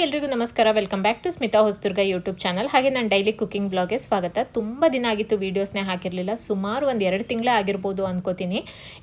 ಎಲ್ರಿಗೂ ನಮಸ್ಕಾರ. Welcome back to Smitha Hosadurga YouTube channel. ಹಾಗೆ ನಾನು ಡೈಲಿ ಕುಕಿಂಗ್ ಬ್ಲಾಗ್ಗೆ ಸ್ವಾಗತ. ತುಂಬ ದಿನ ಆಗಿತ್ತು ವೀಡಿಯೋಸ್ನೇ ಹಾಕಿರಲಿಲ್ಲ. ಸುಮಾರು ಒಂದು 2 ತಿಂಗಳೇ ಆಗಿರ್ಬೋದು ಅನ್ಕೋತೀನಿ.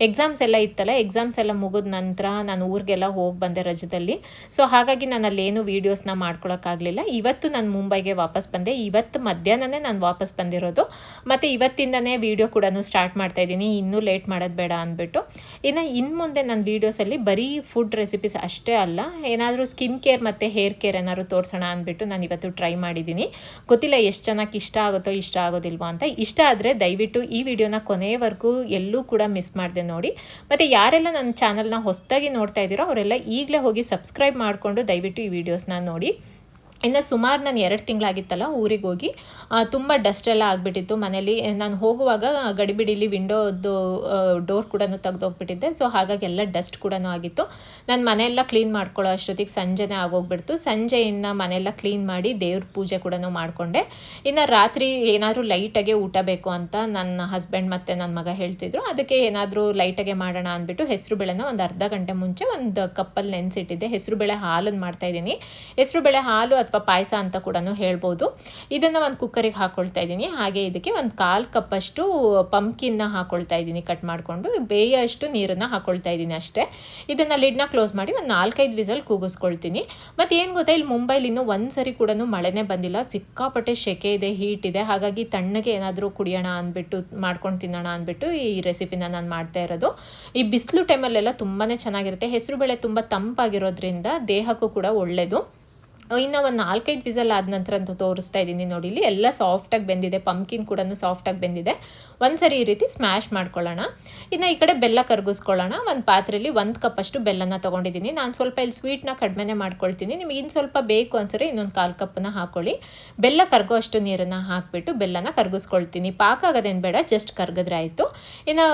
ಎಕ್ಸಾಮ್ಸ್ ಎಲ್ಲ ಇತ್ತಲ್ಲ, ಎಕ್ಸಾಮ್ಸ್ ಎಲ್ಲ ಮುಗಿದ ನಂತರ ನಾನು ಊರಿಗೆಲ್ಲ ಹೋಗಿ ಬಂದೆ ರಜದಲ್ಲಿ. ಸೊ ಹಾಗಾಗಿ ನಾನು ಅಲ್ಲೇನು ವೀಡಿಯೋಸ್ನ ಮಾಡ್ಕೊಳಕ್ಕಾಗಲಿಲ್ಲ. ಇವತ್ತು ನಾನು ಮುಂಬೈಗೆ ವಾಪಸ್ ಬಂದೆ. ಇವತ್ತು ಮಧ್ಯಾಹ್ನನೇ ನಾನು ವಾಪಸ್ ಬಂದಿರೋದು. ಮತ್ತು ಇವತ್ತಿಂದನೇ ವೀಡಿಯೋ ಕೂಡ ಸ್ಟಾರ್ಟ್ ಮಾಡ್ತಾಯಿದ್ದೀನಿ, ಇನ್ನೂ ಲೇಟ್ ಮಾಡೋದು ಬೇಡ ಅಂದ್ಬಿಟ್ಟು. ಇನ್ನು ಮುಂದೆ ನನ್ನ ವೀಡಿಯೋಸಲ್ಲಿ ಬರೀ ಫುಡ್ ರೆಸಿಪೀಸ್ ಅಷ್ಟೇ ಅಲ್ಲ, ಏನಾದರೂ ಸ್ಕಿನ್ ಕೇರ್ ಮತ್ತು ಹೇರ್ ಕೇರ್ ಏನಾದ್ರು ತೋರಿಸೋಣ ಅಂದ್ಬಿಟ್ಟು ನಾನು ಇವತ್ತು ಟ್ರೈ ಮಾಡಿದ್ದೀನಿ. ಗೊತ್ತಿಲ್ಲ ಎಷ್ಟು ಜನಕ್ಕೆ ಇಷ್ಟ ಆಗುತ್ತೋ ಇಷ್ಟ ಆಗೋದಿಲ್ವೋ ಅಂತ. ಇಷ್ಟ ಆದರೆ ದಯವಿಟ್ಟು ಈ ವಿಡಿಯೋನ ಕೊನೆಯವರೆಗೂ ಎಲ್ಲೂ ಕೂಡ ಮಿಸ್ ಮಾಡಿದೆ ನೋಡಿ. ಮತ್ತು ಯಾರೆಲ್ಲ ನನ್ನ ಚಾನಲ್ನ ಹೊಸದಾಗಿ ನೋಡ್ತಾ ಇದ್ದೀರೋ ಅವರೆಲ್ಲ ಈಗಲೇ ಹೋಗಿ ಸಬ್ಸ್ಕ್ರೈಬ್ ಮಾಡಿಕೊಂಡು ದಯವಿಟ್ಟು ಈ ವಿಡಿಯೋಸ್ನ ನೋಡಿ. ಇನ್ನು ಸುಮಾರು ನಾನು 2 ತಿಂಗಳಾಗಿತ್ತಲ್ಲ ಊರಿಗೆ ಹೋಗಿ, ತುಂಬ ಡಸ್ಟ್ ಎಲ್ಲ ಆಗಿಬಿಟ್ಟಿತ್ತು ಮನೇಲಿ. ನಾನು ಹೋಗುವಾಗ ಗಡಿಬಿಡಿಲಿ ವಿಂಡೋದು ಡೋರ್ ಕೂಡ ತೆಗೆದೋಗ್ಬಿಟ್ಟಿದ್ದೆ. ಸೊ ಹಾಗಾಗಿ ಎಲ್ಲ ಡಸ್ಟ್ ಕೂಡ ಆಗಿತ್ತು. ನಾನು ಮನೆಯೆಲ್ಲ ಕ್ಲೀನ್ ಮಾಡ್ಕೊಳ್ಳೋ ಅಷ್ಟೊತ್ತಿಗೆ ಸಂಜೆನೇ ಆಗೋಗ್ಬಿಡ್ತು. ಸಂಜೆಯಿಂದ ಮನೆಯೆಲ್ಲ ಕ್ಲೀನ್ ಮಾಡಿ ದೇವ್ರ ಪೂಜೆ ಕೂಡ ಮಾಡಿಕೊಂಡೆ. ಇನ್ನು ರಾತ್ರಿ ಏನಾದರೂ ಲೈಟಾಗೆ ಊಟ ಬೇಕು ಅಂತ ನನ್ನ ಹಸ್ಬೆಂಡ್ ಮತ್ತು ನನ್ನ ಮಗ ಹೇಳ್ತಿದ್ರು. ಅದಕ್ಕೆ ಏನಾದರೂ ಲೈಟಾಗೆ ಮಾಡೋಣ ಅಂದ್ಬಿಟ್ಟು ಹೆಸರುಬೇಳೆನ ಒಂದು ಅರ್ಧ ಗಂಟೆ ಮುಂಚೆ ಒಂದು ಕಪ್ಪಲ್ಲಿ ನೆನೆಸಿಟ್ಟಿದ್ದೆ. ಹೆಸರುಬೇಳೆ ಹಾಲನ್ನು ಮಾಡ್ತಾಯಿದ್ದೀನಿ. ಹೆಸರುಬೇಳೆ ಹಾಲು ಅಥವಾ ಪಾಯಸ ಅಂತ ಕೂಡ ಹೇಳ್ಬೋದು. ಇದನ್ನು ಒಂದು ಕುಕ್ಕರಿಗೆ ಹಾಕ್ಕೊಳ್ತಾ ಇದ್ದೀನಿ. ಹಾಗೆ ಇದಕ್ಕೆ ಒಂದು 1/4 ಕಪ್ಪಷ್ಟು ಪಂಪ್ಕಿನ್ನ ಹಾಕ್ಕೊಳ್ತಾ ಇದ್ದೀನಿ. ಕಟ್ ಮಾಡಿಕೊಂಡು ಬೇಯೋಷ್ಟು ನೀರನ್ನು ಹಾಕ್ಕೊಳ್ತಾ ಇದ್ದೀನಿ ಅಷ್ಟೇ. ಇದನ್ನು ಲಿಡ್ನ ಕ್ಲೋಸ್ ಮಾಡಿ ಒಂದು 4-5 ವಿಸಲ್ ಕೂಗಿಸ್ಕೊಳ್ತೀನಿ. ಮತ್ತು ಏನು ಗೊತ್ತಾ, ಇಲ್ಲಿ ಮುಂಬೈಲಿ ಇನ್ನೂ ಒಂದು ಸರಿ ಕೂಡ ಮಳೆನೇ ಬಂದಿಲ್ಲ. ಸಿಕ್ಕಾಪಟ್ಟೆ ಸೆಕೆ ಇದೆ, ಹೀಟ್ ಇದೆ. ಹಾಗಾಗಿ ತಣ್ಣಗೆ ಏನಾದರೂ ಕುಡಿಯೋಣ ಅಂದ್ಬಿಟ್ಟು ಮಾಡ್ಕೊಂಡು ತಿನ್ನೋಣ ಅಂದ್ಬಿಟ್ಟು ಈ ರೆಸಿಪಿನ ನಾನು ಮಾಡ್ತಾ ಇರೋದು. ಈ ಬಿಸಿಲು ಟೈಮಲ್ಲೆಲ್ಲ ತುಂಬಾ ಚೆನ್ನಾಗಿರುತ್ತೆ. ಹೆಸರುಬೇಳೆ ತುಂಬ ತಂಪಾಗಿರೋದ್ರಿಂದ ದೇಹಕ್ಕೂ ಕೂಡ ಒಳ್ಳೆಯದು. ಇನ್ನು ಒಂದು 4-5 ವಿಸಲ್ ಆದ ನಂತರ ಅಂತ ತೋರಿಸ್ತಾ ಇದ್ದೀನಿ ನೋಡಿ. ಇಲ್ಲಿ ಎಲ್ಲ ಸಾಫ್ಟಾಗಿ ಬೆಂದಿದೆ, ಪಂಪ್ಕಿನ್ ಕೂಡ ಸಾಫ್ಟಾಗಿ ಬೆಂದಿದೆ. ಒಂದು ಸರಿ ಈ ರೀತಿ ಸ್ಮ್ಯಾಶ್ ಮಾಡ್ಕೊಳ್ಳೋಣ. ಇನ್ನು ಈ ಕಡೆ ಬೆಲ್ಲ ಕರಗಿಸ್ಕೊಳ್ಳೋಣ. ಒಂದು ಪಾತ್ರೆಯಲ್ಲಿ 1 ಕಪ್ಪಷ್ಟು ಬೆಲ್ಲನ ತೊಗೊಂಡಿದ್ದೀನಿ. ನಾನು ಸ್ವಲ್ಪ ಇಲ್ಲಿ ಸ್ವೀಟ್ನ ಕಡಿಮೆನೇ ಮಾಡ್ಕೊಳ್ತೀನಿ. ನಿಮಗೆ ಇನ್ನು ಸ್ವಲ್ಪ ಬೇಕು ಅನ್ಸರೆ ಇನ್ನೊಂದು 1/4 ಕಪ್ಪನ್ನ ಹಾಕ್ಕೊಳ್ಳಿ. ಬೆಲ್ಲ ಕರಗೋ ಅಷ್ಟು ನೀರನ್ನು ಹಾಕಿಬಿಟ್ಟು ಬೆಲ್ಲನ ಕರಗಿಸ್ಕೊಳ್ತೀನಿ. ಪಾಕ ಆಗೋದೇನು ಬೇಡ, ಜಸ್ಟ್ ಕರಗಿದ್ರೆ ಆಯಿತು. ಇನ್ನು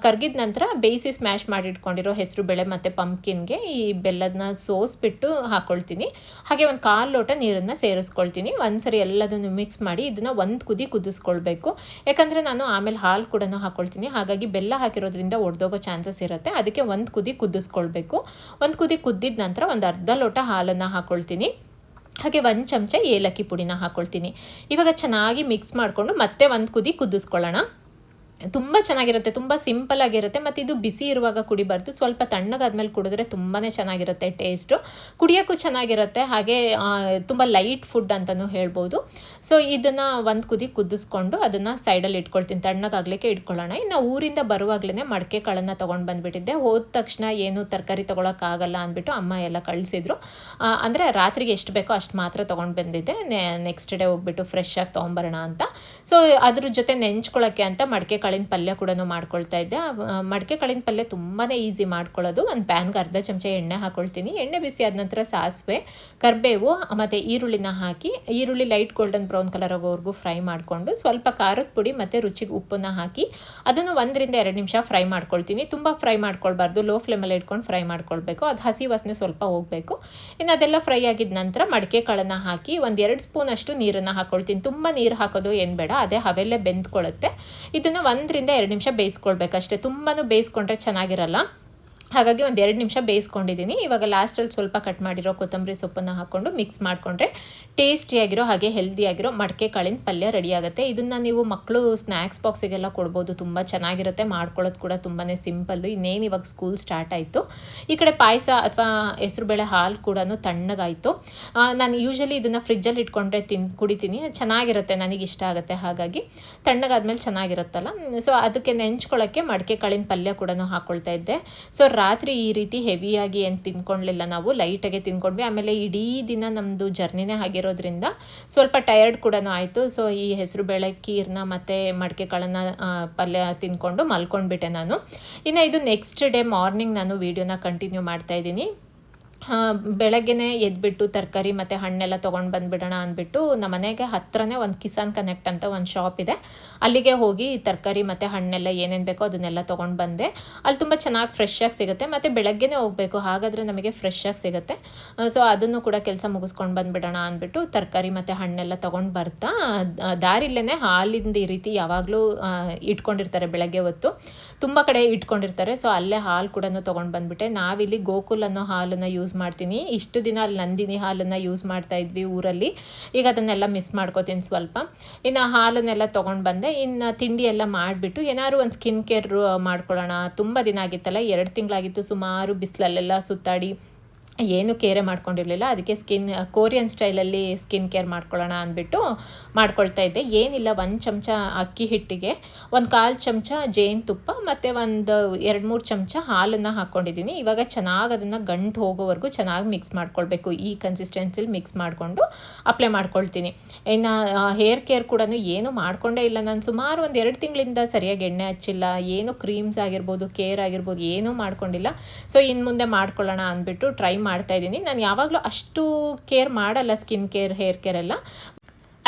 ಕರಗಿದ ನಂತರ ಬೇಯಿಸಿ ಸ್ಮ್ಯಾಶ್ ಮಾಡಿಟ್ಕೊಂಡಿರೋ ಹೆಸರುಬೇಳೆ ಮತ್ತು ಪಂಪ್ಕಿನ್ಗೆ ಈ ಬೆಲ್ಲದನ್ನ ಸೋಸ್ಬಿಟ್ಟು ಹಾಕ್ಕೊಳ್ತೀನಿ. ಹಾಗೆ 1/4 ಲೋಟ ನೀರನ್ನು ಸೇರಿಸ್ಕೊಳ್ತೀನಿ. ಒಂದ್ಸರಿ ಎಲ್ಲದನ್ನು ಮಿಕ್ಸ್ ಮಾಡಿ ಇದನ್ನು ಒಂದು ಕುದಿ ಕುದಿಸ್ಕೊಳ್ಬೇಕು. ಯಾಕಂದರೆ ನಾನು ಆಮೇಲೆ ಹಾಲು ಕೂಡ ಹಾಕ್ಕೊಳ್ತೀನಿ. ಹಾಗಾಗಿ ಬೆಲ್ಲ ಹಾಕಿರೋದ್ರಿಂದ ಒಡೆದೋಗೋ ಚಾನ್ಸಸ್ ಇರುತ್ತೆ. ಅದಕ್ಕೆ ಒಂದು ಕುದಿ ಕುದಿಸ್ಕೊಳ್ಬೇಕು. ಒಂದು ಕುದಿ ಕುದ್ದಿದ ನಂತರ ಒಂದು ಅರ್ಧ ಲೋಟ ಹಾಲನ್ನು ಹಾಕ್ಕೊಳ್ತೀನಿ. ಹಾಗೆ 1 ಚಮಚ ಏಲಕ್ಕಿ ಪುಡಿನ ಹಾಕ್ಕೊಳ್ತೀನಿ. ಇವಾಗ ಚೆನ್ನಾಗಿ ಮಿಕ್ಸ್ ಮಾಡಿಕೊಂಡು ಮತ್ತೆ ಒಂದು ಕುದಿ ಕುದಿಸ್ಕೊಳ್ಳೋಣ. ತುಂಬ ಚೆನ್ನಾಗಿರುತ್ತೆ, ತುಂಬ ಸಿಂಪಲ್ ಆಗಿರುತ್ತೆ. ಮತ್ತು ಇದು ಬಿಸಿ ಇರುವಾಗ ಕುಡಿಬಾರ್ದು, ಸ್ವಲ್ಪ ತಣ್ಣಗಾದ್ಮೇಲೆ ಕುಡಿದ್ರೆ ತುಂಬಾ ಚೆನ್ನಾಗಿರುತ್ತೆ ಟೇಸ್ಟು, ಕುಡಿಯೋಕ್ಕೂ ಚೆನ್ನಾಗಿರುತ್ತೆ. ಹಾಗೆ ತುಂಬ ಲೈಟ್ ಫುಡ್ ಅಂತಲೂ ಹೇಳ್ಬೋದು. ಸೊ ಇದನ್ನು ಒಂದು ಕುದಿ ಕುದಿಸ್ಕೊಂಡು ಅದನ್ನು ಸೈಡಲ್ಲಿ ಇಟ್ಕೊಳ್ತೀನಿ, ತಣ್ಣಗಾಗಲಿಕ್ಕೆ ಇಟ್ಕೊಳ್ಳೋಣ. ಇನ್ನು ಊರಿಂದ ಬರುವಾಗಲೇ ಮಡಕೆ ಕಾಳನ್ನು ತೊಗೊಂಡು ಬಂದುಬಿಟ್ಟಿದ್ದೆ. ಹೋದ ತಕ್ಷಣ ಏನು ತರಕಾರಿ ತೊಗೊಳಕ್ಕಾಗಲ್ಲ ಅಂದ್ಬಿಟ್ಟು ಅಮ್ಮ ಎಲ್ಲ ಕಳಿಸಿದ್ರು. ಅಂದರೆ ರಾತ್ರಿಗೆ ಎಷ್ಟು ಬೇಕೋ ಅಷ್ಟು ಮಾತ್ರ ತೊಗೊಂಡು ಬಂದಿದ್ದೆ. ನೆಕ್ಸ್ಟ್ ಡೇ ಹೋಗ್ಬಿಟ್ಟು ಫ್ರೆಶ್ ಆಗಿ ತೊಗೊಂಬರೋಣ ಅಂತ. ಸೊ ಅದ್ರ ಜೊತೆ ನೆಂಚ್ಕೊಳ್ಳೋಕ್ಕೆ ಅಂತ ಮಡಕೆ ಕಾಳಿನ ಪಲ್ಯ ಕೂಡ ಮಾಡ್ಕೊಳ್ತಾ ಇದ್ದೆ. ಮಡಕೆ ಕಾಳಿನ ಪಲ್ಯ ತುಂಬಾ ಈಸಿ ಮಾಡ್ಕೊಳ್ಳೋದು. ಒಂದು ಪ್ಯಾನ್ಗೆ ಅರ್ಧ ಚಮಚ ಎಣ್ಣೆ ಹಾಕ್ಕೊಳ್ತೀನಿ. ಎಣ್ಣೆ ಬಿಸಿ ಆದ ನಂತರ ಸಾಸಿವೆ, ಕರಿಬೇವು ಮತ್ತು ಈರುಳ್ಳಿನ ಹಾಕಿ, ಈರುಳ್ಳಿ ಲೈಟ್ ಗೋಲ್ಡನ್ ಬ್ರೌನ್ ಕಲರ್ ಆಗೋವರೆಗೂ ಫ್ರೈ ಮಾಡಿಕೊಂಡು ಸ್ವಲ್ಪ ಖಾರದ ಪುಡಿ ಮತ್ತು ರುಚಿಗೆ ಉಪ್ಪನ್ನು ಹಾಕಿ ಅದನ್ನು 1-2 ನಿಮಿಷ ಫ್ರೈ ಮಾಡ್ಕೊಳ್ತೀನಿ. ತುಂಬ ಫ್ರೈ ಮಾಡ್ಕೊಳ್ಬಾರ್ದು, ಲೋ ಫ್ಲೇಮಲ್ಲಿ ಇಟ್ಕೊಂಡು ಫ್ರೈ ಮಾಡ್ಕೊಳ್ಬೇಕು. ಅದು ಹಸಿ ವಾಸನೆ ಸ್ವಲ್ಪ ಹೋಗಬೇಕು. ಇನ್ನು ಅದೆಲ್ಲ ಫ್ರೈ ಆಗಿದ ನಂತರ ಮಡಕೆ ಕಾಳನ್ನು ಹಾಕಿ 1-2 ಸ್ಪೂನ್ ಅಷ್ಟು ನೀರನ್ನು ಹಾಕ್ಕೊಳ್ತೀನಿ. ತುಂಬ ನೀರು ಹಾಕೋದು ಏನು ಬೇಡ, ಅದೇ ಹವೆಲ್ಲೇ ಬೆಂದ್ಕೊಳ್ಳುತ್ತೆ. ಇದನ್ನು 1-2 ನಿಮಿಷ ಬೇಯಿಸ್ಕೊಳ್ಬೇಕಷ್ಟೇ. ತುಂಬಾ ಬೇಯಿಸ್ಕೊಂಡ್ರೆ ಚೆನ್ನಾಗಿರಲ್ಲ. ಹಾಗಾಗಿ 1-2 ನಿಮಿಷ ಬೇಯಿಸ್ಕೊಂಡಿದ್ದೀನಿ. ಇವಾಗ ಲಾಸ್ಟಲ್ಲಿ ಸ್ವಲ್ಪ ಕಟ್ ಮಾಡಿರೋ ಕೊತ್ತಂಬರಿ ಸೊಪ್ಪನ್ನು ಹಾಕ್ಕೊಂಡು ಮಿಕ್ಸ್ ಮಾಡಿಕೊಂಡ್ರೆ ಟೇಸ್ಟಿಯಾಗಿರೋ ಹಾಗೆ ಹೆಲ್ದಿಯಾಗಿರೋ ಮಡಕೆ ಕಾಳಿನ ಪಲ್ಯ ರೆಡಿ ಆಗುತ್ತೆ. ಇದನ್ನು ನೀವು ಮಕ್ಕಳು ಸ್ನ್ಯಾಕ್ಸ್ ಬಾಕ್ಸಿಗೆಲ್ಲ ಕೊಡ್ಬೋದು, ತುಂಬ ಚೆನ್ನಾಗಿರುತ್ತೆ. ಮಾಡ್ಕೊಳ್ಳೋದು ಕೂಡ ತುಂಬಾ ಸಿಂಪಲ್ಲು. ಇನ್ನೇನು ಇವಾಗ ಸ್ಕೂಲ್ ಸ್ಟಾರ್ಟ್ ಆಯಿತು. ಈ ಕಡೆ ಪಾಯಸ ಅಥವಾ ಹೆಸರುಬೇಳೆ ಹಾಲು ಕೂಡ ತಣ್ಣಗಾಯಿತು. ನಾನು ಯೂಶಲಿ ಇದನ್ನು ಫ್ರಿಜ್ಜಲ್ಲಿ ಇಟ್ಕೊಂಡ್ರೆ ಕುಡಿತೀನಿ, ಚೆನ್ನಾಗಿರುತ್ತೆ, ನನಗೆ ಇಷ್ಟ ಆಗುತ್ತೆ. ಹಾಗಾಗಿ ತಣ್ಣಗಾದ್ಮೇಲೆ ಚೆನ್ನಾಗಿರುತ್ತಲ್ಲ. ಸೊ ಅದಕ್ಕೆ ನೆಂಚ್ಕೊಳ್ಳೋಕ್ಕೆ ಮಡಕೆ ಕಾಳಿನ ಪಲ್ಯ ಕೂಡ ಹಾಕ್ಕೊಳ್ತಾ ಇದ್ದೆ. ಸೊ ರಾತ್ರಿ ಈ ರೀತಿ ಹೆವಿಯಾಗಿ ಏನು ತಿನ್ಕೊಳ್ಳಲಿಲ್ಲ, ನಾವು ಲೈಟಾಗೆ ತಿನ್ಕೊಂಡ್ವಿ. ಆಮೇಲೆ ಇಡೀ ದಿನ ನಮ್ಮದು ಜರ್ನಿನೇ ಆಗಿರೋದ್ರಿಂದ ಸ್ವಲ್ಪ ಟಯರ್ಡ್ ಕೂಡ ಆಯಿತು. ಸೊ ಈ ಹೆಸರುಬೇಳೆ ಕೀರ್ನ ಮತ್ತು ಮಡಕೆ ಕಾಳನ್ನು ಪಲ್ಯ ತಿನ್ಕೊಂಡು ಮಲ್ಕೊಂಡ್ಬಿಟ್ಟೆ ನಾನು. ಇನ್ನು ಇದು ನೆಕ್ಸ್ಟ್ ಡೇ ಮಾರ್ನಿಂಗ್ ನಾನು ವೀಡಿಯೋನ ಕಂಟಿನ್ಯೂ ಮಾಡ್ತಾಯಿದ್ದೀನಿ. ಬೆಳಗ್ಗೆನೇ ಎದ್ಬಿಟ್ಟು ತರಕಾರಿ ಮತ್ತು ಹಣ್ಣೆಲ್ಲ ತೊಗೊಂಡು ಬಂದುಬಿಡೋಣ ಅಂದ್ಬಿಟ್ಟು ನಮ್ಮ ಮನೆಗೆ ಹತ್ತಿರನೇ ಒಂದು ಕಿಸಾನ್ ಕನೆಕ್ಟ್ ಅಂತ ಒಂದು ಶಾಪ್ ಇದೆ. ಅಲ್ಲಿಗೆ ಹೋಗಿ ತರಕಾರಿ ಮತ್ತು ಹಣ್ಣೆಲ್ಲ ಏನೇನು ಬೇಕೋ ಅದನ್ನೆಲ್ಲ ತೊಗೊಂಡು ಬಂದೆ. ಅಲ್ಲಿ ತುಂಬ ಚೆನ್ನಾಗಿ ಫ್ರೆಶ್ಶಾಗಿ ಸಿಗುತ್ತೆ ಮತ್ತು ಬೆಳಗ್ಗೆನೇ ಹೋಗಬೇಕು, ಹಾಗಾದರೆ ನಮಗೆ ಫ್ರೆಶ್ಶಾಗಿ ಸಿಗುತ್ತೆ. ಸೊ ಅದನ್ನು ಕೂಡ ಕೆಲಸ ಮುಗಿಸ್ಕೊಂಡು ಬಂದುಬಿಡೋಣ ಅಂದ್ಬಿಟ್ಟು ತರಕಾರಿ ಮತ್ತು ಹಣ್ಣೆಲ್ಲ ತೊಗೊಂಡು ಬರ್ತಾ ದಾರಿಲ್ಲೇ ಹಾಲಿಂದ ಈ ರೀತಿ ಯಾವಾಗಲೂ ಇಟ್ಕೊಂಡಿರ್ತಾರೆ ಬೆಳಗ್ಗೆ ಹೊತ್ತು, ತುಂಬ ಕಡೆ ಇಟ್ಕೊಂಡಿರ್ತಾರೆ. ಸೊ ಅಲ್ಲೇ ಹಾಲು ಕೂಡ ತೊಗೊಂಡು ಬಂದುಬಿಟ್ಟೆ. ನಾವಿಲ್ಲಿ ಗೋಕುಲ್ ಅನ್ನೋ ಹಾಲನ್ನು ಯೂಸ್ ಮಾಡ್ತೀನಿ. ಇಷ್ಟು ದಿನ ಅಲ್ಲಿ ನಂದಿನಿ ಹಾಲನ್ನು ಯೂಸ್ ಮಾಡ್ತಾ ಇದ್ವಿ ಊರಲ್ಲಿ, ಈಗ ಅದನ್ನೆಲ್ಲ ಮಿಸ್ ಮಾಡ್ಕೋತೀನಿ ಸ್ವಲ್ಪ. ಇನ್ನು ಹಾಲನ್ನೆಲ್ಲ ತೊಗೊಂಡು ಬಂದೆ. ಇನ್ನು ತಿಂಡಿ ಎಲ್ಲ ಮಾಡಿಬಿಟ್ಟು ಏನಾದ್ರು ಒಂದು ಸ್ಕಿನ್ ಕೇರ್ ಮಾಡ್ಕೊಳ್ಳೋಣ. ತುಂಬ ದಿನ ಆಗಿತ್ತಲ್ಲ, 2 ತಿಂಗಳಾಗಿತ್ತು ಸುಮಾರು ಬಿಸಿಲಲ್ಲೆಲ್ಲ ಸುತ್ತಾಡಿ ಏನು ಕೇರೆ ಮಾಡ್ಕೊಂಡಿರಲಿಲ್ಲ. ಅದಕ್ಕೆ ಕೊರಿಯನ್ ಸ್ಟೈಲಲ್ಲಿ ಸ್ಕಿನ್ ಕೇರ್ ಮಾಡ್ಕೊಳ್ಳೋಣ ಅಂದ್ಬಿಟ್ಟು ಮಾಡ್ಕೊಳ್ತಾ ಇದ್ದೆ. ಏನಿಲ್ಲ, 1 ಚಮಚ ಅಕ್ಕಿ ಹಿಟ್ಟಿಗೆ 1/4 ಚಮಚ ಜೇನುತುಪ್ಪ ಮತ್ತು ಒಂದು 2-3 ಚಮಚ ಹಾಲನ್ನು ಹಾಕ್ಕೊಂಡಿದ್ದೀನಿ. ಇವಾಗ ಚೆನ್ನಾಗಿ ಅದನ್ನು ಗಂಟು ಹೋಗೋವರೆಗೂ ಚೆನ್ನಾಗಿ ಮಿಕ್ಸ್ ಮಾಡ್ಕೊಳ್ಬೇಕು. ಈ ಕನ್ಸಿಸ್ಟೆನ್ಸಿಲಿ ಮಿಕ್ಸ್ ಮಾಡಿಕೊಂಡು ಅಪ್ಲೈ ಮಾಡ್ಕೊಳ್ತೀನಿ. ಇನ್ನು ಹೇರ್ ಕೇರ್ ಕೂಡ ಏನೂ ಮಾಡಿಕೊಂಡೇ ಇಲ್ಲ ನಾನು. ಸುಮಾರು ಒಂದು 2 ತಿಂಗಳಿಂದ ಸರಿಯಾಗಿ ಎಣ್ಣೆ ಹಚ್ಚಿಲ್ಲ, ಏನು ಕ್ರೀಮ್ಸ್ ಆಗಿರ್ಬೋದು, ಕೇರ್ ಆಗಿರ್ಬೋದು ಏನೂ ಮಾಡ್ಕೊಂಡಿಲ್ಲ. ಸೊ ಇನ್ನು ಮುಂದೆ ಮಾಡ್ಕೊಳ್ಳೋಣ ಅಂದ್ಬಿಟ್ಟು ಟ್ರೈ ಮಾಡ್ತಾಯಿದ್ದೀನಿ. ನಾನು ಯಾವಾಗಲೂ ಅಷ್ಟು ಕೇರ್ ಮಾಡಲ್ಲ, ಸ್ಕಿನ್ ಕೇರ್ ಹೇರ್ ಕೇರ್ ಎಲ್ಲ.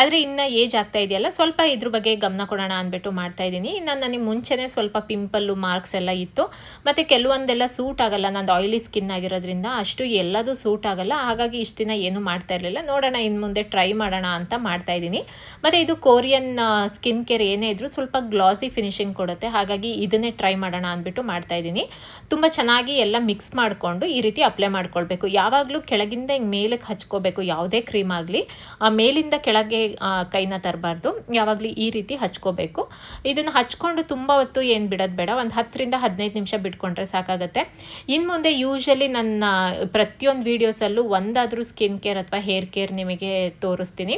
ಆದರೆ ಇನ್ನು ಏಜ್ ಆಗ್ತಾ ಇದೆಯಲ್ಲ, ಸ್ವಲ್ಪ ಇದ್ರ ಬಗ್ಗೆ ಗಮನ ಕೊಡೋಣ ಅಂದ್ಬಿಟ್ಟು ಮಾಡ್ತಾಯಿದ್ದೀನಿ. ಇನ್ನು ನನಗೆ ಮುಂಚೆನೇ ಸ್ವಲ್ಪ ಪಿಂಪಲ್ಲು ಮಾರ್ಕ್ಸ್ ಎಲ್ಲ ಇತ್ತು, ಮತ್ತು ಕೆಲವೊಂದೆಲ್ಲ ಸೂಟ್ ಆಗೋಲ್ಲ. ನಂದು ಆಯಿಲಿ ಸ್ಕಿನ್ ಆಗಿರೋದ್ರಿಂದ ಅಷ್ಟು ಎಲ್ಲದೂ ಸೂಟ್ ಆಗೋಲ್ಲ. ಹಾಗಾಗಿ ಇಷ್ಟು ದಿನ ಏನೂ ಮಾಡ್ತಾ ಇರಲಿಲ್ಲ. ನೋಡೋಣ ಇನ್ನು ಮುಂದೆ ಟ್ರೈ ಮಾಡೋಣ ಅಂತ ಮಾಡ್ತಾಯಿದ್ದೀನಿ. ಮತ್ತು ಇದು ಕೊರಿಯನ್ ಸ್ಕಿನ್ ಕೇರ್ ಏನೇ ಇದ್ದರೂ ಸ್ವಲ್ಪ ಗ್ಲಾಸಿ ಫಿನಿಶಿಂಗ್ ಕೊಡುತ್ತೆ, ಹಾಗಾಗಿ ಇದನ್ನೇ ಟ್ರೈ ಮಾಡೋಣ ಅಂದ್ಬಿಟ್ಟು ಮಾಡ್ತಾಯಿದ್ದೀನಿ. ತುಂಬ ಚೆನ್ನಾಗಿ ಎಲ್ಲ ಮಿಕ್ಸ್ ಮಾಡಿಕೊಂಡು ಈ ರೀತಿ ಅಪ್ಲೈ ಮಾಡ್ಕೊಳ್ಬೇಕು. ಯಾವಾಗಲೂ ಕೆಳಗಿಂದ ಹಿಂಗೆ ಮೇಲಕ್ಕೆ ಹಚ್ಕೋಬೇಕು. ಯಾವುದೇ ಕ್ರೀಮ್ ಆಗಲಿ ಮೇಲಿಂದ ಕೆಳಗೆ ಕೈನ ತರಬಾರ್ದು, ಯಾವಾಗಲೂ ಈ ರೀತಿ ಹಚ್ಕೋಬೇಕು. ಇದನ್ನು ಹಚ್ಕೊಂಡು ತುಂಬ ಹೊತ್ತು ಏನು ಬಿಡೋದು ಬೇಡ, ಒಂದು 10ರಿಂದ 15 ನಿಮಿಷ ಬಿಟ್ಕೊಂಡ್ರೆ ಸಾಕಾಗುತ್ತೆ. ಇನ್ನು ಮುಂದೆ ಯೂಶಲಿ ನನ್ನ ಪ್ರತಿಯೊಂದು ವೀಡಿಯೋಸಲ್ಲೂ ಒಂದಾದರೂ ಸ್ಕಿನ್ ಕೇರ್ ಅಥವಾ ಹೇರ್ ಕೇರ್ ನಿಮಗೆ ತೋರಿಸ್ತೀನಿ.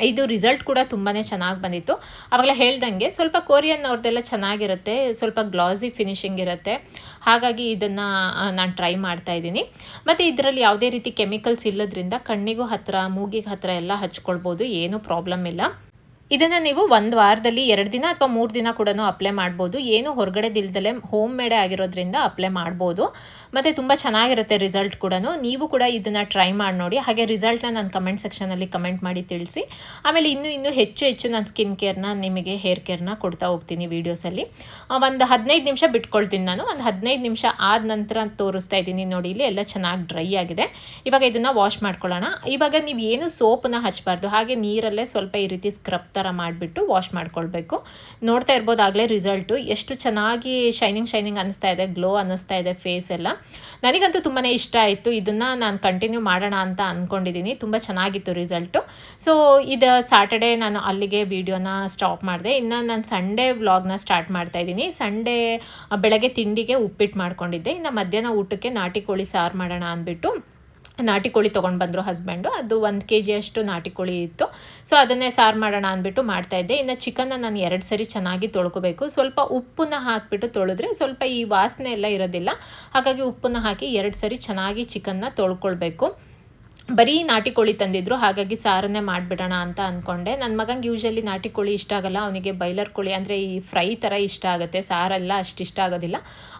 ಇದು ರಿಸಲ್ಟ್ ಕೂಡ ತುಂಬಾ ಚೆನ್ನಾಗಿ ಬಂದಿತ್ತು. ಆವಾಗಲೇ ಹೇಳ್ದಂಗೆ ಸ್ವಲ್ಪ ಕೊರಿಯನ್ ಅವ್ರದ್ದೆಲ್ಲ ಚೆನ್ನಾಗಿರುತ್ತೆ, ಸ್ವಲ್ಪ ಗ್ಲಾಸಿ ಫಿನಿಶಿಂಗ್ ಇರುತ್ತೆ. ಹಾಗಾಗಿ ಇದನ್ನು ನಾನು ಟ್ರೈ ಮಾಡ್ತಾಯಿದ್ದೀನಿ. ಮತ್ತು ಇದರಲ್ಲಿ ಯಾವುದೇ ರೀತಿ ಕೆಮಿಕಲ್ಸ್ ಇಲ್ಲದ್ರಿಂದ ಕಣ್ಣಿಗೂ ಹತ್ತಿರ, ಮೂಗಿಗೆ ಹತ್ತಿರ ಎಲ್ಲ ಹಚ್ಕೊಳ್ಬೋದು, ಏನೂ ಪ್ರಾಬ್ಲಮ್ ಇಲ್ಲ. ಇದನ್ನು ನೀವು 1 ವಾರದಲ್ಲಿ 2 ದಿನ ಅಥವಾ 3 ದಿನ ಕೂಡ ಅಪ್ಲೈ ಮಾಡ್ಬೋದು. ಏನು ಹೊರಗಡೆದಿಲ್ದಲೇ ಹೋಮ್ ಮೇಡೇ ಆಗಿರೋದ್ರಿಂದ ಅಪ್ಲೈ ಮಾಡ್ಬೋದು. ಮತ್ತು ತುಂಬ ಚೆನ್ನಾಗಿರುತ್ತೆ ರಿಸಲ್ಟ್ ಕೂಡ. ನೀವು ಕೂಡ ಇದನ್ನು ಟ್ರೈ ಮಾಡಿ ನೋಡಿ. ಹಾಗೆ ರಿಸಲ್ಟ್ನ ನಾನು ಕಮೆಂಟ್ ಸೆಕ್ಷನಲ್ಲಿ ಕಮೆಂಟ್ ಮಾಡಿ ತಿಳಿಸಿ. ಆಮೇಲೆ ಇನ್ನೂ ಹೆಚ್ಚು ನಾನು ಸ್ಕಿನ್ ಕೇರ್ನ ನಿಮಗೆ ಹೇರ್ ಕೇರ್ನ ಕೊಡ್ತಾ ಹೋಗ್ತೀನಿ ವೀಡಿಯೋಸಲ್ಲಿ. ಒಂದು 15 ನಿಮಿಷ ಬಿಟ್ಕೊಳ್ತೀನಿ ನಾನು. ಒಂದು 15 ನಿಮಿಷ ಆದ ನಂತರ ತೋರಿಸ್ತಾ ಇದ್ದೀನಿ ನೋಡಿ. ಇಲ್ಲಿ ಎಲ್ಲ ಚೆನ್ನಾಗಿ ಡ್ರೈ ಆಗಿದೆ. ಇವಾಗ ಇದನ್ನು ವಾಶ್ ಮಾಡ್ಕೊಳ್ಳೋಣ. ಇವಾಗ ನೀವು ಏನು ಸೋಪನ್ನ ಹಚ್ಚಬಾರ್ದು, ಹಾಗೆ ನೀರಲ್ಲೇ ಸ್ವಲ್ಪ ಈ ರೀತಿ ಸ್ಕ್ರಬ್ ಥರ ಮಾಡಿಬಿಟ್ಟು ವಾಶ್ ಮಾಡ್ಕೊಳ್ಬೇಕು. ನೋಡ್ತಾ ಇರ್ಬೋದು ಆಗಲೇ ರಿಸಲ್ಟು ಎಷ್ಟು ಚೆನ್ನಾಗಿ ಶೈನಿಂಗ್ ಅನ್ನಿಸ್ತಾ ಇದೆ, ಗ್ಲೋ ಅನ್ನಿಸ್ತಾ ಇದೆ ಫೇಸ್ ಎಲ್ಲ. ನನಗಂತೂ ತುಂಬಾ ಇಷ್ಟ ಆಯಿತು. ಇದನ್ನು ನಾನು ಕಂಟಿನ್ಯೂ ಮಾಡೋಣ ಅಂತ ಅಂದ್ಕೊಂಡಿದ್ದೀನಿ. ತುಂಬ ಚೆನ್ನಾಗಿತ್ತು ರಿಸಲ್ಟು. ಸೊ ಇದು ಸಾಟರ್ಡೇ ನಾನು ಅಲ್ಲಿಗೆ ವಿಡಿಯೋನ ಸ್ಟಾಪ್ ಮಾಡಿದೆ. ಇನ್ನು ನಾನು ಸಂಡೇ ವ್ಲಾಗ್ನ ಸ್ಟಾರ್ಟ್ ಮಾಡ್ತಾಯಿದ್ದೀನಿ. ಸಂಡೇ ಬೆಳಗ್ಗೆ ತಿಂಡಿಗೆ ಉಪ್ಪಿಟ್ಟು ಮಾಡ್ಕೊಂಡಿದ್ದೆ. ಇನ್ನು ಮಧ್ಯಾಹ್ನ ಊಟಕ್ಕೆ ನಾಟಿ ಕೋಳಿ ಸಾರು ಮಾಡೋಣ ಅಂದ್ಬಿಟ್ಟು ನಾಟಿ ಕೋಳಿ ತೊಗೊಂಡು ಬಂದರು ಹಸ್ಬೆಂಡು. ಅದು 1 kg ಅಷ್ಟು ನಾಟಿ ಕೋಳಿ ಇತ್ತು. ಸೊ ಅದನ್ನೇ ಸಾರು ಮಾಡೋಣ ಅಂದ್ಬಿಟ್ಟು ಮಾಡ್ತಾಯಿದ್ದೆ. ಇನ್ನು ಚಿಕನ್ನ ನಾನು 2 ಸರಿ ಚೆನ್ನಾಗಿ ತೊಳ್ಕೊಬೇಕು. ಸ್ವಲ್ಪ ಉಪ್ಪನ್ನ ಹಾಕಿಬಿಟ್ಟು ತೊಳೆದ್ರೆ ಸ್ವಲ್ಪ ಈ ವಾಸನೆ ಎಲ್ಲ ಇರೋದಿಲ್ಲ. ಹಾಗಾಗಿ ಉಪ್ಪನ್ನು ಹಾಕಿ 2 ಸರಿ ಚೆನ್ನಾಗಿ ಚಿಕನ್ನ ತೊಳ್ಕೊಳ್ಬೇಕು. ಬರೀ ನಾಟಿ ಕೋಳಿ ತಂದಿದ್ರು, ಹಾಗಾಗಿ ಸಾರನ್ನೇ ಮಾಡಿಬಿಡೋಣ ಅಂತ ಅಂದ್ಕೊಂಡೆ. ನನ್ನ ಮಗಂಗೆ ಯೂಶಲಿ ನಾಟಿ ಕೋಳಿ ಇಷ್ಟ ಆಗೋಲ್ಲ, ಅವನಿಗೆ ಬೈಲರ್ ಕೋಳಿ ಅಂದರೆ ಈ ಫ್ರೈ ಥರ ಇಷ್ಟ ಆಗುತ್ತೆ, ಸಾರೆಲ್ಲ ಅಷ್ಟು ಇಷ್ಟ ಆಗೋದಿಲ್ಲ.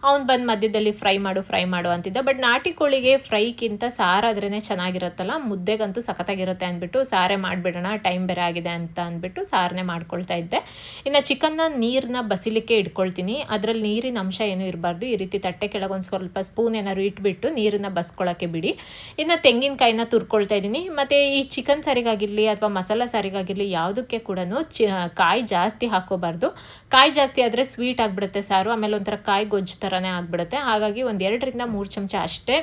ಅವ್ನು ಬಂದು ಮಧ್ಯದಲ್ಲಿ ಫ್ರೈ ಮಾಡು ಅಂತಿದ್ದ. ಬಟ್ ನಾಟಿ ಕೋಳಿಗೆ ಫ್ರೈಗಿಂತ ಸಾರಾದ್ರೇ ಚೆನ್ನಾಗಿರುತ್ತಲ್ಲ, ಮುದ್ದೆಗಂತೂ ಸಖತ್ತಾಗಿರುತ್ತೆ ಅಂದ್ಬಿಟ್ಟು ಸಾರೇ ಮಾಡಿಬಿಡೋಣ, ಟೈಮ್ ಬೇರೆ ಆಗಿದೆ ಅಂತ ಅಂದ್ಬಿಟ್ಟು ಸಾರನ್ನೇ ಮಾಡ್ಕೊಳ್ತಾ ಇದ್ದೆ. ಇನ್ನು ಚಿಕನ್ನ ನೀರನ್ನ ಬಸಿಲಿಕ್ಕೆ ಇಟ್ಕೊಳ್ತೀನಿ. ಅದರಲ್ಲಿ ನೀರಿನ ಅಂಶ ಏನೂ ಇರಬಾರ್ದು. ಈ ರೀತಿ ತಟ್ಟೆ ಕೆಳಗೆ ಒಂದು ಸ್ವಲ್ಪ ಸ್ಪೂನ್ ಏನಾದ್ರು ಇಟ್ಬಿಟ್ಟು ನೀರನ್ನು ಬಸ್ಕೊಳ್ಳೋಕ್ಕೆ ಬಿಡಿ. ಇನ್ನು ತೆಂಗಿನಕಾಯಿನ ತುರ್ಕೊಳ್ತಾ ಇದ್ದೀನಿ. ಮತ್ತು ಈ ಚಿಕನ್ ಸಾರಿಗಾಗಿರಲಿ ಅಥವಾ ಮಸಾಲ ಸಾರಿಗಾಗಿರಲಿ ಯಾವುದಕ್ಕೆ ಕೂಡ ಕಾಯಿ ಜಾಸ್ತಿ ಹಾಕೋಬಾರ್ದು. ಕಾಯಿ ಜಾಸ್ತಿ ಆದರೆ ಸ್ವೀಟ್ ಆಗಿಬಿಡುತ್ತೆ ಸಾರು, ಆಮೇಲೆ ಒಂಥರ ಕಾಯಿ ಗೊಜ್ಜು ಥರನೇ ಆಗಿಬಿಡುತ್ತೆ. ಹಾಗಾಗಿ ಒಂದು 2ರಿಂದ 3 ಚಮಚ ಅಷ್ಟೇ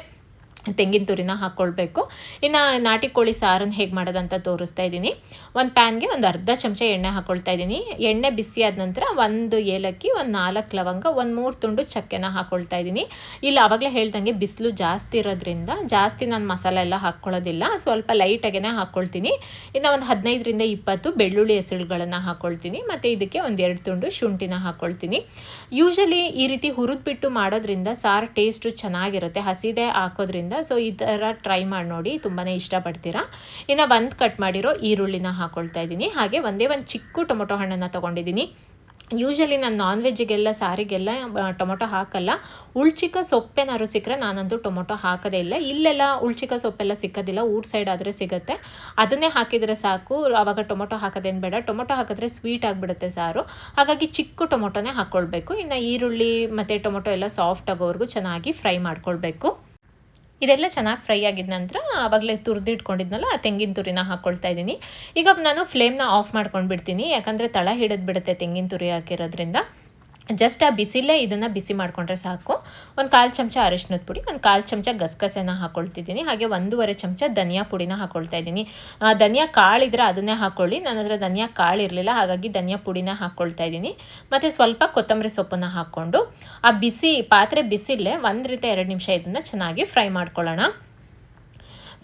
ತೆಂಗಿನ ತುರಿನ ಹಾಕ್ಕೊಳ್ಬೇಕು. ಇನ್ನು ನಾಟಿ ಕೋಳಿ ಸಾರನ್ನು ಹೇಗೆ ಮಾಡೋದಂತ ತೋರಿಸ್ತಾ ಇದ್ದೀನಿ. ಒಂದು ಪ್ಯಾನ್ಗೆ ಒಂದು ಅರ್ಧ ಚಮಚ ಎಣ್ಣೆ ಹಾಕ್ಕೊಳ್ತಾ ಇದ್ದೀನಿ. ಎಣ್ಣೆ ಬಿಸಿ ಆದ ನಂತರ 1 ಏಲಕ್ಕಿ, ಒಂದು 4 ಲವಂಗ, ಒಂದು 3 ತುಂಡು ಚಕ್ಕೆನ ಹಾಕ್ಕೊಳ್ತಾ ಇದ್ದೀನಿ. ಇಲ್ಲಿ ಆವಾಗಲೇ ಹೇಳ್ದಂಗೆ ಬಿಸಿಲು ಜಾಸ್ತಿ ಇರೋದ್ರಿಂದ ಜಾಸ್ತಿ ನಾನು ಮಸಾಲೆ ಎಲ್ಲ ಹಾಕ್ಕೊಳ್ಳೋದಿಲ್ಲ, ಸ್ವಲ್ಪ ಲೈಟಾಗೇ ಹಾಕ್ಕೊಳ್ತೀನಿ. ಇನ್ನು ಒಂದು 15ರಿಂದ 20 ಬೆಳ್ಳುಳ್ಳಿ ಹೆಸರುಗಳನ್ನು ಹಾಕ್ಕೊಳ್ತೀನಿ. ಮತ್ತು ಇದಕ್ಕೆ ಒಂದು 2 ತುಂಡು ಶುಂಠಿನ ಹಾಕ್ಕೊಳ್ತೀನಿ. ಯೂಶಲಿ ಈ ರೀತಿ ಹುರಿದ್ಬಿಟ್ಟು ಮಾಡೋದ್ರಿಂದ ಸಾರು ಟೇಸ್ಟು ಚೆನ್ನಾಗಿರುತ್ತೆ, ಹಸಿದೇ ಹಾಕೋದ್ರಿಂದ. ಸೊ ಈ ಥರ ಟ್ರೈ ಮಾಡಿ ನೋಡಿ, ತುಂಬಾ ಇಷ್ಟಪಡ್ತೀರಾ. ಇನ್ನು ಒಂದು ಕಟ್ ಮಾಡಿರೋ ಈರುಳ್ಳಿನ ಹಾಕ್ಕೊಳ್ತಾ ಇದ್ದೀನಿ. ಹಾಗೆ ಒಂದೇ ಒಂದು ಚಿಕ್ಕ ಟೊಮೊಟೊ ಹಣ್ಣನ್ನು ತೊಗೊಂಡಿದ್ದೀನಿ. ಯೂಶಲಿ ನಾನು ನಾನ್ ವೆಜ್ಜಿಗೆಲ್ಲ ಸಾರಿಗೆಲ್ಲ ಟೊಮೊಟೊ ಹಾಕಲ್ಲ. ಉಳ್ಚಿಕ ಸೊಪ್ಪೇನಾದ್ರು ಸಿಕ್ಕರೆ ನಾನಂತೂ ಟೊಮೊಟೊ ಹಾಕೋದೇ ಇಲ್ಲ. ಇಲ್ಲೆಲ್ಲ ಉಳ್ಚಿಕ ಸೊಪ್ಪೆಲ್ಲ ಸಿಕ್ಕೋದಿಲ್ಲ, ಊರ ಸೈಡ್ ಆದರೆ ಸಿಗುತ್ತೆ. ಅದನ್ನೇ ಹಾಕಿದರೆ ಸಾಕು, ಆವಾಗ ಟೊಮೊಟೊ ಹಾಕೋದೇನು ಬೇಡ. ಟೊಮೊಟೊ ಹಾಕಿದ್ರೆ ಸ್ವೀಟ್ ಆಗಿಬಿಡುತ್ತೆ ಸಾರು. ಹಾಗಾಗಿ ಚಿಕ್ಕ ಟೊಮೊಟೊನೇ ಹಾಕ್ಕೊಳ್ಬೇಕು. ಇನ್ನು ಈರುಳ್ಳಿ ಮತ್ತು ಟೊಮೊಟೊ ಎಲ್ಲ ಸಾಫ್ಟ್ ಆಗೋವರೆಗೂ ಚೆನ್ನಾಗಿ ಫ್ರೈ ಮಾಡ್ಕೊಳ್ಬೇಕು. ಇದೆಲ್ಲ ಚೆನ್ನಾಗಿ ಫ್ರೈ ಆಗಿದ ನಂತರ ಆವಾಗಲೇ ತುರಿದಿಟ್ಕೊಂಡಿದ್ನಲ್ಲ ಆ ತೆಂಗಿನ ತುರಿನ ಹಾಕ್ಕೊಳ್ತಾ ಇದ್ದೀನಿ. ಈಗ ನಾನು ಫ್ಲೇಮ್ನ ಆಫ್ ಮಾಡ್ಕೊಂಡು ಬಿಡ್ತೀನಿ, ಯಾಕಂದರೆ ತಳ ಹಿಡಿದು ಬಿಡುತ್ತೆ ತೆಂಗಿನ ತುರಿ ಹಾಕಿರೋದ್ರಿಂದ. ಜಸ್ಟ್ ಆ ಬಿಸಿಲೇ ಇದನ್ನು ಬಿಸಿ ಮಾಡಿಕೊಂಡ್ರೆ ಸಾಕು. ಒಂದು 1/4 ಚಮಚ ಅರಿಶಿನದ ಪುಡಿ, ಒಂದು 1/4 ಚಮಚ ಗಸಗಸೆನ ಹಾಕ್ಕೊಳ್ತಿದ್ದೀನಿ. ಹಾಗೆ 1.5 ಚಮಚ ಧನಿಯಾ ಪುಡಿನ ಹಾಕ್ಕೊಳ್ತಾ ಇದ್ದೀನಿ. ಧನಿಯಾ ಕಾಳಿದ್ರೆ ಅದನ್ನೇ ಹಾಕ್ಕೊಳ್ಳಿ. ನನ್ನ ಹತ್ರ ಧನಿಯಾ ಕಾಳು ಇರಲಿಲ್ಲ, ಹಾಗಾಗಿ ಧನಿಯಾ ಪುಡಿನ ಹಾಕ್ಕೊಳ್ತಾ ಇದ್ದೀನಿ. ಮತ್ತು ಸ್ವಲ್ಪ ಕೊತ್ತಂಬರಿ ಸೊಪ್ಪನ್ನು ಹಾಕ್ಕೊಂಡು ಆ ಪಾತ್ರೆ ಬಿಸಿಲೇ 1 ರಿಂದ 2 ನಿಮಿಷ ಇದನ್ನು ಚೆನ್ನಾಗಿ ಫ್ರೈ ಮಾಡ್ಕೊಳ್ಳೋಣ.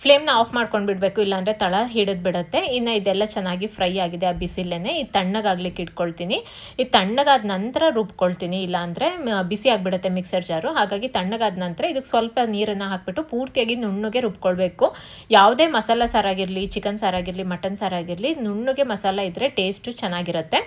ಫ್ಲೇಮ್ನ ಆಫ್ ಮಾಡ್ಕೊಂಡು ಬಿಡಬೇಕು, ಇಲ್ಲಾಂದರೆ ತಳ ಹಿಡಿದು ಬಿಡುತ್ತೆ. ಇನ್ನು ಇದೆಲ್ಲ ಚೆನ್ನಾಗಿ ಫ್ರೈ ಆಗಿದೆ ಆ ಬಿಸಿಲೇ. ಇದು ತಣ್ಣಗಾಗ್ಲಿಕ್ಕೆ ಇಟ್ಕೊಳ್ತೀನಿ. ಇದು ತಣ್ಣಗಾದ ನಂತರ ರುಬ್ಕೊಳ್ತೀನಿ, ಇಲ್ಲಾಂದರೆ ಬಿಸಿ ಆಗಿಬಿಡುತ್ತೆ ಮಿಕ್ಸರ್ ಜಾರು. ಹಾಗಾಗಿ ತಣ್ಣಗಾದ ನಂತರ ಇದಕ್ಕೆ ಸ್ವಲ್ಪ ನೀರನ್ನು ಹಾಕಿಬಿಟ್ಟು ಪೂರ್ತಿಯಾಗಿ ನುಣ್ಣಗೆ ರುಬ್ಕೊಳ್ಬೇಕು. ಯಾವುದೇ ಮಸಾಲ ಸಾರಾಗಿರಲಿ, ಚಿಕನ್ ಸಾರಾಗಿರಲಿ, ಮಟನ್ ಸಾರಾಗಿರಲಿ, ನುಣ್ಣಗೆ ಮಸಾಲ ಇದ್ದರೆ ಟೇಸ್ಟು ಚೆನ್ನಾಗಿರುತ್ತೆ.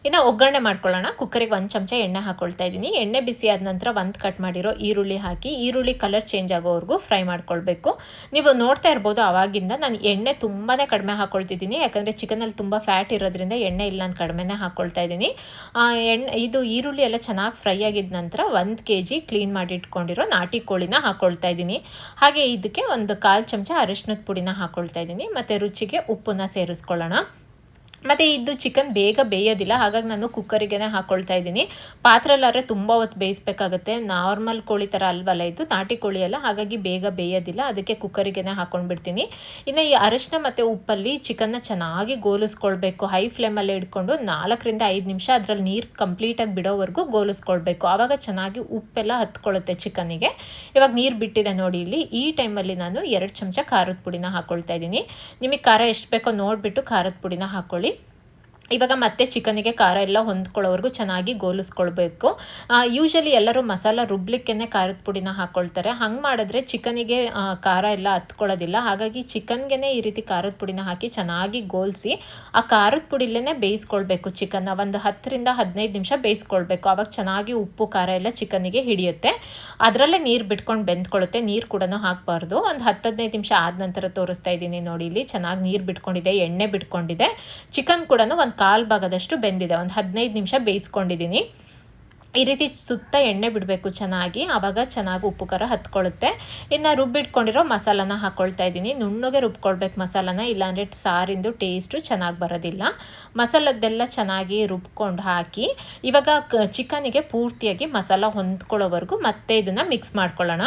ಇನ್ನು ಒಗ್ಗರಣೆ ಮಾಡ್ಕೊಳ್ಳೋಣ. ಕುಕ್ಕರಿಗೆ 1 ಚಮಚ ಎಣ್ಣೆ ಹಾಕ್ಕೊಳ್ತಾ ಇದ್ದೀನಿ. ಎಣ್ಣೆ ಬಿಸಿ ಆದ ನಂತರ ಕಟ್ ಮಾಡಿರೋ ಈರುಳ್ಳಿ ಹಾಕಿ, ಈರುಳ್ಳಿ ಕಲರ್ ಚೇಂಜ್ ಆಗೋವರೆಗೂ ಫ್ರೈ ಮಾಡ್ಕೊಳ್ಬೇಕು. ನೀವು ನೋಡ್ತಾ ಇರ್ಬೋದು, ಆವಾಗಿಂದ ನಾನು ಎಣ್ಣೆ ತುಂಬಾ ಕಡಿಮೆ ಹಾಕ್ಕೊಳ್ತಿದ್ದೀನಿ, ಯಾಕಂದರೆ ಚಿಕನಲ್ಲಿ ತುಂಬ ಫ್ಯಾಟ್ ಇರೋದ್ರಿಂದ ಎಣ್ಣೆ ಇಲ್ಲ ನಾನು ಕಡಿಮೆನೇ ಹಾಕ್ಕೊಳ್ತಾ ಇದ್ದೀನಿ. ಇದು ಈರುಳ್ಳಿ ಎಲ್ಲ ಚೆನ್ನಾಗಿ ಫ್ರೈ ಆಗಿದ ನಂತರ 1 kg ಕ್ಲೀನ್ ಮಾಡಿ ಇಟ್ಕೊಂಡಿರೋ ನಾಟಿ ಕೋಳಿನ ಹಾಕ್ಕೊಳ್ತಾ ಇದ್ದೀನಿ. ಹಾಗೆ ಇದಕ್ಕೆ ಒಂದು 1/4 ಚಮಚ ಅರಿಶಿನದ ಪುಡಿನ ಹಾಕ್ಕೊಳ್ತಾ ಇದ್ದೀನಿ. ಮತ್ತು ರುಚಿಗೆ ಉಪ್ಪನ್ನು ಸೇರಿಸ್ಕೊಳ್ಳೋಣ. ಮತ್ತು ಇದು ಚಿಕನ್ ಬೇಗ ಬೇಯೋದಿಲ್ಲ, ಹಾಗಾಗಿ ನಾನು ಕುಕ್ಕರಿಗೇ ಹಾಕ್ಕೊಳ್ತಾ ಇದ್ದೀನಿ. ಪಾತ್ರೆಲ್ಲಾದರೆ ತುಂಬ ಹೊತ್ತು ಬೇಯಿಸ್ಬೇಕಾಗುತ್ತೆ. ನಾರ್ಮಲ್ ಕೋಳಿ ಥರ ಅಲ್ವಲ್ಲ ಇದು, ನಾಟಿ ಕೋಳಿ ಅಲ್ಲ, ಹಾಗಾಗಿ ಬೇಗ ಬೇಯೋದಿಲ್ಲ. ಅದಕ್ಕೆ ಕುಕ್ಕರಿಗೇ ಹಾಕ್ಕೊಂಡ್ಬಿಡ್ತೀನಿ. ಇನ್ನು ಈ ಅರಿಶಿನ ಮತ್ತು ಉಪ್ಪಲ್ಲಿ ಚಿಕನ್ನ ಚೆನ್ನಾಗಿ ಗೋಲಿಸ್ಕೊಳ್ಬೇಕು. ಹೈ ಫ್ಲೇಮಲ್ಲೇ ಇಟ್ಕೊಂಡು 4 ರಿಂದ 5 ನಿಮಿಷ ಅದರಲ್ಲಿ ನೀರು ಕಂಪ್ಲೀಟಾಗಿ ಬಿಡೋವರೆಗೂ ಗೋಲಿಸ್ಕೊಳ್ಬೇಕು. ಆವಾಗ ಚೆನ್ನಾಗಿ ಉಪ್ಪೆಲ್ಲ ಹತ್ಕೊಳ್ಳುತ್ತೆ ಚಿಕನ್ನಿಗೆ. ಇವಾಗ ನೀರು ಬಿಟ್ಟಿದೆ ನೋಡಿ ಇಲ್ಲಿ. ಈ ಟೈಮಲ್ಲಿ ನಾನು 2 ಚಮಚ ಖಾರದ ಪುಡಿನ ಹಾಕ್ಕೊಳ್ತಾ ಇದ್ದೀನಿ. ನಿಮಗೆ ಖಾರ ಎಷ್ಟು ಬೇಕೋ ನೋಡಿಬಿಟ್ಟು ಖಾರದ ಪುಡಿನ ಹಾಕ್ಕೊಳ್ಳಿ. ಇವಾಗ ಮತ್ತೆ ಚಿಕನಿಗೆ ಖಾರ ಎಲ್ಲ ಹೊಂದ್ಕೊಳ್ಳೋವರೆಗೂ ಚೆನ್ನಾಗಿ ಗೋಲಿಸ್ಕೊಳ್ಬೇಕು. ಯೂಶಲಿ ಎಲ್ಲರೂ ಮಸಾಲ ರುಬ್ಲಿಕ್ಕೇ ಖಾರದ ಪುಡಿನ ಹಾಕ್ಕೊಳ್ತಾರೆ. ಹಂಗೆ ಮಾಡಿದ್ರೆ ಚಿಕನಿಗೆ ಖಾರ ಎಲ್ಲ ಹತ್ಕೊಳ್ಳೋದಿಲ್ಲ. ಹಾಗಾಗಿ ಚಿಕನ್ಗೆ ಈ ರೀತಿ ಖಾರದ ಪುಡಿನ ಹಾಕಿ ಚೆನ್ನಾಗಿ ಗೋಲಿಸಿ ಆ ಖಾರದ ಪುಡಿಲೇ ಬೇಯಿಸ್ಕೊಳ್ಬೇಕು. ಚಿಕನ್ನ ಒಂದು 10 ರಿಂದ 15 ನಿಮಿಷ ಬೇಯಿಸ್ಕೊಳ್ಬೇಕು. ಆವಾಗ ಚೆನ್ನಾಗಿ ಉಪ್ಪು ಖಾರ ಎಲ್ಲ ಚಿಕನಿಗೆ ಹಿಡಿಯುತ್ತೆ. ಅದರಲ್ಲೇ ನೀರು ಬಿಟ್ಕೊಂಡು ಬೆಂದ್ಕೊಳ್ಳುತ್ತೆ. ನೀರು ಕೂಡ ಹಾಕಬಾರ್ದು. ಒಂದು 10-15 ನಿಮಿಷ ಆದ ನಂತರ ತೋರಿಸ್ತಾ ಇದ್ದೀನಿ ನೋಡಿ. ಇಲ್ಲಿ ಚೆನ್ನಾಗಿ ನೀರು ಬಿಟ್ಕೊಂಡಿದೆ, ಎಣ್ಣೆ ಬಿಟ್ಕೊಂಡಿದೆ. ಚಿಕನ್ ಕೂಡ ಒಂದು 1/4 ಭಾಗದಷ್ಟು ಬೆಂದಿದೆ. ಒಂದು 15 ನಿಮಿಷ ಬೇಯಿಸ್ಕೊಂಡಿದ್ದೀನಿ. ಈ ರೀತಿ ಸುತ್ತ ಎಣ್ಣೆ ಬಿಡಬೇಕು ಚೆನ್ನಾಗಿ, ಆವಾಗ ಚೆನ್ನಾಗಿ ಉಪ್ಪು ಖಾರ ಹತ್ಕೊಳ್ಳುತ್ತೆ. ಇನ್ನು ರುಬ್ಬಿಟ್ಕೊಂಡಿರೋ ಮಸಾಲಾನ ಹಾಕ್ಕೊಳ್ತಾ ಇದ್ದೀನಿ. ನುಣ್ಣಗೆ ರುಬ್ಕೊಳ್ಬೇಕು ಮಸಾಲಾನ, ಇಲ್ಲಾಂದರೆ ಸಾರಿಂದು ಟೇಸ್ಟು ಚೆನ್ನಾಗಿ ಬರೋದಿಲ್ಲ. ಮಸಾಲದ್ದೆಲ್ಲ ಚೆನ್ನಾಗಿ ರುಬ್ಕೊಂಡು ಹಾಕಿ ಇವಾಗ ಚಿಕನಿಗೆ ಪೂರ್ತಿಯಾಗಿ ಮಸಾಲ ಹೊಂದ್ಕೊಳ್ಳೋವರೆಗೂ ಮತ್ತೆ ಇದನ್ನು ಮಿಕ್ಸ್ ಮಾಡ್ಕೊಳ್ಳೋಣ.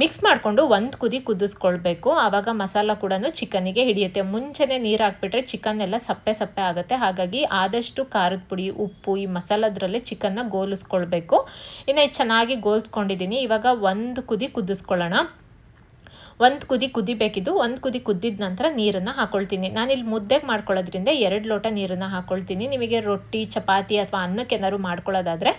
ಮಿಕ್ಸ್ ಮಾಡಿಕೊಂಡು 1 ಕುದಿ ಕುದಿಸ್ಕೊಳ್ಬೇಕು. ಆವಾಗ ಮಸಾಲ ಕೂಡ ಚಿಕನಿಗೆ ಹಿಡಿಯುತ್ತೆ. ಮುಂಚೆನೇ ನೀರು ಹಾಕ್ಬಿಟ್ರೆ ಚಿಕನ್ ಎಲ್ಲ ಸಪ್ಪೆ ಸಪ್ಪೆ ಆಗುತ್ತೆ. ಹಾಗಾಗಿ ಆದಷ್ಟು ಖಾರದ ಪುಡಿ, ಉಪ್ಪು ಈ ಮಸಾಲದ್ರಲ್ಲೇ ಚಿಕನ್ನ ಗೋಲಿಸ್ಕೊಳ್ಬೇಕು. ಇನ್ನು ಚೆನ್ನಾಗಿ ಗೋಲಿಸ್ಕೊಂಡಿದ್ದೀನಿ. ಇವಾಗ 1 ಕುದಿ ಕುದಿಸ್ಕೊಳ್ಳೋಣ. 1 ಕುದಿ ಕುದಿಬೇಕಿದ್ದು. 1 ಕುದಿ ಕುದ್ದಿದ ನಂತರ ನೀರನ್ನು ಹಾಕ್ಕೊಳ್ತೀನಿ. ನಾನಿಲ್ಲಿ ಮುದ್ದೆಗೆ ಮಾಡ್ಕೊಳ್ಳೋದ್ರಿಂದ 2 ಲೋಟ ನೀರನ್ನು ಹಾಕ್ಕೊಳ್ತೀನಿ. ನಿಮಗೆ ರೊಟ್ಟಿ, ಚಪಾತಿ ಅಥವಾ ಅನ್ನಕ್ಕೆ ಏನಾದ್ರು ಮಾಡ್ಕೊಳ್ಳೋದಾದರೆ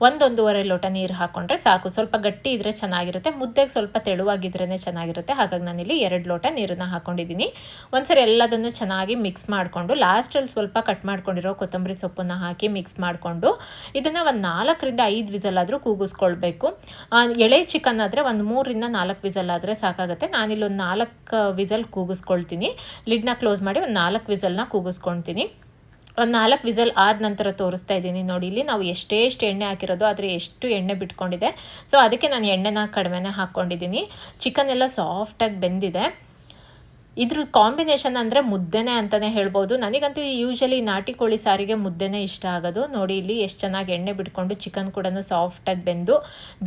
1-1.5 ಲೋಟ ನೀರು ಹಾಕ್ಕೊಂಡ್ರೆ ಸಾಕು. ಸ್ವಲ್ಪ ಗಟ್ಟಿ ಇದ್ದರೆ ಚೆನ್ನಾಗಿರುತ್ತೆ, ಮುದ್ದೆಗೆ ಸ್ವಲ್ಪ ತೆಳುವಾಗಿದ್ರೇ ಚೆನ್ನಾಗಿರುತ್ತೆ. ಹಾಗಾಗಿ ನಾನಿಲ್ಲಿ 2 ಲೋಟ ನೀರನ್ನು ಹಾಕ್ಕೊಂಡಿದ್ದೀನಿ. ಒಂದ್ಸರಿ ಎಲ್ಲದನ್ನು ಚೆನ್ನಾಗಿ ಮಿಕ್ಸ್ ಮಾಡಿಕೊಂಡು ಲಾಸ್ಟಲ್ಲಿ ಸ್ವಲ್ಪ ಕಟ್ ಮಾಡ್ಕೊಂಡಿರೋ ಕೊತ್ತಂಬರಿ ಸೊಪ್ಪನ್ನು ಹಾಕಿ ಮಿಕ್ಸ್ ಮಾಡಿಕೊಂಡು ಇದನ್ನು ಒಂದು 4 ರಿಂದ 5 ವಿಸಲ್ ಆದರೂ ಕೂಗಿಸ್ಕೊಳ್ಬೇಕು. ಎಳೆ ಚಿಕನ್ ಆದರೆ ಒಂದು 3 ರಿಂದ 4 ವಿಸಲ್ ಆದರೆ ಸಾಕಾಗುತ್ತೆ. ನಾನಿಲ್ಲೊಂದು 4 ವಿಸಲ್ ಕೂಗಿಸ್ಕೊಳ್ತೀನಿ. ಲಿಡ್ನ ಕ್ಲೋಸ್ ಮಾಡಿ ಒಂದು 4 ವಿಸಲ್ನ ಕೂಗಿಸ್ಕೊಳ್ತೀನಿ. ಒಂದು 4 ವಿಸಲ್ ಆದ ನಂತರ ತೋರಿಸ್ತಾ ಇದ್ದೀನಿ ನೋಡಿ. ಇಲ್ಲಿ ನಾವು ಎಷ್ಟು ಎಣ್ಣೆ ಹಾಕಿರೋದು ಆದರೆ ಎಷ್ಟು ಎಣ್ಣೆ ಬಿಟ್ಕೊಂಡಿದೆ. ಸೊ ಅದಕ್ಕೆ ನಾನು ಎಣ್ಣೆನ ಕಡಿಮೆನೇ ಹಾಕ್ಕೊಂಡಿದ್ದೀನಿ. ಚಿಕನ್ ಎಲ್ಲ ಸಾಫ್ಟಾಗಿ ಬೆಂದಿದೆ. ಇದ್ರ ಕಾಂಬಿನೇಷನ್ ಅಂದರೆ ಮುದ್ದೆನೇ ಅಂತಲೇ ಹೇಳ್ಬೋದು. ನನಗಂತೂ ಯೂಶಲಿ ನಾಟಿ ಕೋಳಿ ಸಾರಿಗೆ ಮುದ್ದೆನೇ ಇಷ್ಟ ಆಗೋದು. ನೋಡಿ ಇಲ್ಲಿ ಎಷ್ಟು ಚೆನ್ನಾಗಿ ಎಣ್ಣೆ ಬಿಟ್ಕೊಂಡು ಚಿಕನ್ ಕೂಡ ಸಾಫ್ಟಾಗಿ ಬೆಂದು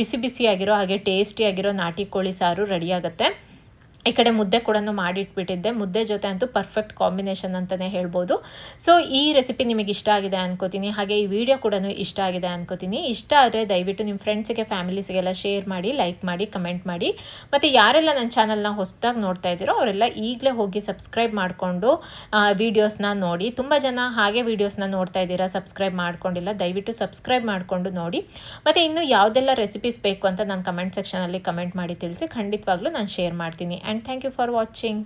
ಬಿಸಿ ಬಿಸಿಯಾಗಿರೋ ಹಾಗೆ ಟೇಸ್ಟಿಯಾಗಿರೋ ನಾಟಿ ಕೋಳಿ ಸಾರು ರೆಡಿಯಾಗುತ್ತೆ. ಈ ಕಡೆ ಮುದ್ದೆ ಕೂಡ ಮಾಡಿಟ್ಬಿಟ್ಟಿದ್ದೆ. ಮುದ್ದೆ ಜೊತೆ ಅಂತೂ ಪರ್ಫೆಕ್ಟ್ ಕಾಂಬಿನೇಷನ್ ಅಂತಲೇ ಹೇಳ್ಬೋದು. ಸೊ ಈ ರೆಸಿಪಿ ನಿಮಗೆ ಇಷ್ಟ ಆಗಿದೆ ಅನ್ಕೋತೀನಿ. ಹಾಗೆ ಈ ವಿಡಿಯೋ ಕೂಡ ಇಷ್ಟ ಆಗಿದೆ ಅನ್ಕೋತೀನಿ. ಇಷ್ಟ ಆದರೆ ದಯವಿಟ್ಟು ನಿಮ್ಮ ಫ್ರೆಂಡ್ಸಿಗೆ, ಫ್ಯಾಮಿಲೀಸಿಗೆಲ್ಲ ಶೇರ್ ಮಾಡಿ, ಲೈಕ್ ಮಾಡಿ, ಕಮೆಂಟ್ ಮಾಡಿ. ಮತ್ತು ಯಾರೆಲ್ಲ ನನ್ನ ಚಾನಲ್ನ ಹೊಸದಾಗಿ ನೋಡ್ತಾ ಇದ್ದೀರೋ ಅವರೆಲ್ಲ ಈಗಲೇ ಹೋಗಿ ಸಬ್ಸ್ಕ್ರೈಬ್ ಮಾಡಿಕೊಂಡು ವೀಡಿಯೋಸ್ನ ನೋಡಿ. ತುಂಬ ಜನ ಹಾಗೆ ವೀಡಿಯೋಸ್ನ ನೋಡ್ತಾ ಇದ್ದೀರಾ, ಸಬ್ಸ್ಕ್ರೈಬ್ ಮಾಡ್ಕೊಂಡಿಲ್ಲ. ದಯವಿಟ್ಟು ಸಬ್ಸ್ಕ್ರೈಬ್ ಮಾಡಿಕೊಂಡು ನೋಡಿ. ಮತ್ತು ಇನ್ನೂ ಯಾವುದೆಲ್ಲ ರೆಸಿಪೀಸ್ ಬೇಕು ಅಂತ ನಾನು ಕಮೆಂಟ್ ಸೆಕ್ಷನಲ್ಲಿ ಕಮೆಂಟ್ ಮಾಡಿ ತಿಳಿಸಿ. ಖಂಡಿತವಾಗ್ಲೂ ನಾನು ಶೇರ್ ಮಾಡ್ತೀನಿ. And thank you for watching.